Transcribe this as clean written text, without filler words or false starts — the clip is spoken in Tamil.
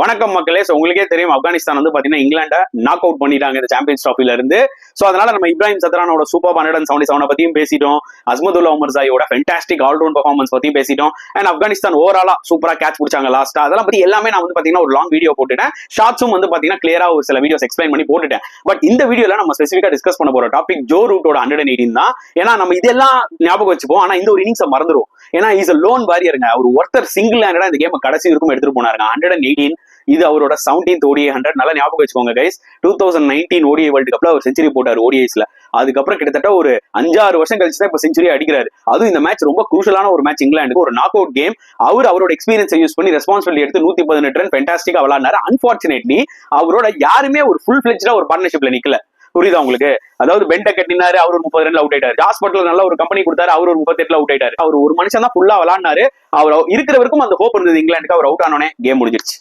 வணக்கம் மக்களே. உங்களுக்கே தெரியும் ஆப்கானிஸ்தான் வந்து பாத்தீங்கன்னா இங்கிலாண்டை நாக் அவுட் பண்ணிட்டாங்க இந்த சாம்பியன்ஸ் டிராஃபில இருந்து. சோ அதனால நம்ம இப்ராஹிம் சத்ரானோட சூப்பர் 177 பத்தியும் பேசிட்டோம். அஸ்மதுல்லா உமர்சாயோட ஃபென்டாஸ்டிக் ஆல்ரவுண்ட் பெர்ஃபார்மன்ஸ் பத்தியும் பேசிட்டோம். அண்ட் ஆப்கானிஸ்தான் ஓவராலா சூப்பரா கேட்ச் பிடிச்சாங்க லாஸ்டா. அதெல்லாம் பத்தி எல்லாமே நான் வந்து பாத்தீங்கன்னா ஒரு லாங் வீடியோ போட்டுட்டேன். ஷார்ட்ஸும் வந்து பாத்தீங்கன்னா கிளியரா ஒரு சில வீடியோஸ் எக்ஸ்பிளைன் பண்ணி போட்டுட்டேன். பட் இந்த வீடியோல நம்ம ஸ்பெசிஃபிக்கா டிஸ்கஸ் பண்ண போற டாபிக் ஜோ ரூட்டோட 118 தான். ஏன்னா நம்ம இதெல்லாம் ஞாபகம் வச்சுப்போம், ஆனா இந்த ஒரு இன்னிங்ஸை மறந்துடும். ஏன்னா இஸ் லோன் வாரியருங்க. அவர் ஒருத்தர் சிங்கிள் ஹேண்டடா இந்த கேம் கடைசி இருக்கும் எடுத்துட்டு போனாருங்க. 118 இது அவரோட 17th ODI 100. நல்லா ஞாபகம் வச்சுக்கோங்க கைஸ். 2019 ODI வேர்ல்டு கப்ல அவர் செஞ்சுரி போட்டார் ODIஸ்ல. அதுக்கப்புறம் கிட்டத்தட்ட ஒரு 5-6 வருஷம் கழிச்சு தான் இப்ப செஞ்சுரி அடிக்கிறாரு. அதுவும் இந்த மேட்ச் ரொம்ப குரூஷலான ஒரு மேட்ச், இங்கிலாந்துக்கு ஒரு நாக் அவுட் கேம். அவரோட எக்ஸ்பீரியன்ஸை யூஸ் பண்ணி ரெஸ்பான்சிபிலிட்டி எடுத்து 118 ரன் ஃபென்டாஸ்டிக்கா விளையாடினாரு. அன்பார்ச்சுனேட்லி அவரோட யாருமே ஒரு ஃபுல் ஃபிளெஜ்டா ஒரு பார்ட்னர்ஷிப்ல நிக்கல. புரியுதா உங்களுக்கு? அதாவது பெண்ட கட்டினாரு, அவர் ஒரு 30 ரன்ல அவுட் ஆயிட்டாரு. ஜாஸ் பட்லர் நல்ல ஒரு கம்பெனி கொடுத்தாரு, அவர் ஒரு 38ல அவுட் ஆயிட்டாரு. அவர் ஒரு மனுஷன் தான் ஃபுல்லா விளையாடினாரு. அவர் இருக்கிற வரைக்கும் அந்த ஹோப் இருந்தது இங்கிலாந்துக்கு. அவர் அவுட் ஆனோனே கேம் முடிஞ்சிருச்சு.